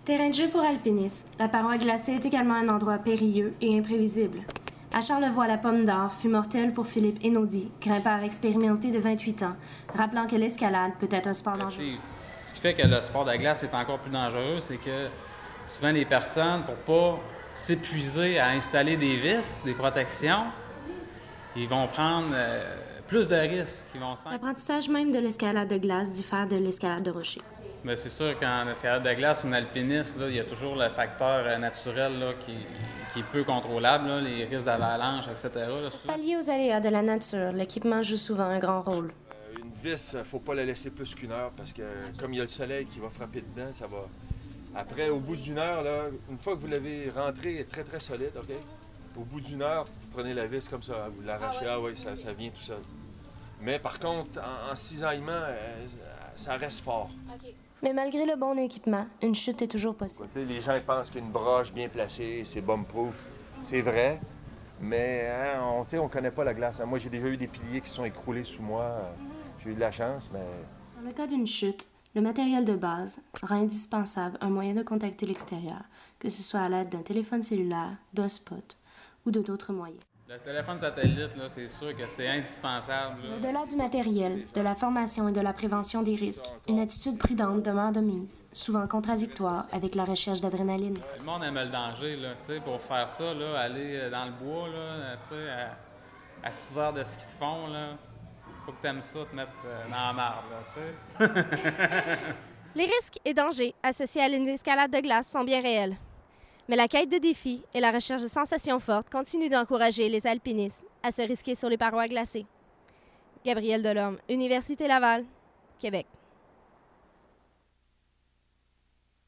Terrain de jeu pour alpinistes, la paroi glacée est également un endroit périlleux et imprévisible. À Charlevoix, la pomme d'or fut mortelle pour Philippe Hénaudi, grimpeur expérimenté de 28 ans, rappelant que l'escalade peut être un sport dangereux. Ce qui fait que le sport de glace est encore plus dangereux, c'est que souvent les personnes, pour pas s'épuiser à installer des vis, des protections, ils vont prendre plus de risques. L'apprentissage même de l'escalade de glace diffère de l'escalade de rocher. Bien, c'est sûr qu'en escalade de glace, un alpiniste, là, il y a toujours le facteur naturel là, qui est peu contrôlable, là, les risques d'avalanche, etc. Là, pour pallier aux aléas de la nature, l'équipement joue souvent un grand rôle. Une vis, il ne faut pas la laisser plus qu'une heure parce que comme il y a le soleil qui va frapper dedans, ça va... Après, au bout d'une heure, là, une fois que vous l'avez rentrée, elle est très très solide, OK? Au bout d'une heure, vous prenez la vis comme ça, vous l'arrachez, ah oui, ça vient tout seul. Mais par contre, en cisaillement, ça reste fort. Okay. Mais malgré le bon équipement, une chute est toujours possible. Les gens pensent qu'une broche bien placée, c'est bomb-proof. C'est vrai, mais hein, on ne connaît pas la glace. Moi, j'ai déjà eu des piliers qui se sont écroulés sous moi. J'ai eu de la chance, mais... Dans le cas d'une chute, le matériel de base rend indispensable un moyen de contacter l'extérieur, que ce soit à l'aide d'un téléphone cellulaire, d'un spot ou de d'autres moyens. Le téléphone satellite, là, c'est sûr que c'est indispensable. Au-delà du matériel, de la formation et de la prévention des risques, une attitude prudente demeure de mise, souvent contradictoire avec la recherche d'adrénaline. Le monde aime le danger, là, pour faire ça, là, aller dans le bois, là, à 6 heures de ski de fond, là, faut que tu aimes ça, te mettre dans la marde. Les risques et dangers associés à une escalade de glace sont bien réels. Mais la quête de défis et la recherche de sensations fortes continuent d'encourager les alpinistes à se risquer sur les parois glacées. Gabrielle Delorme, Université Laval, Québec.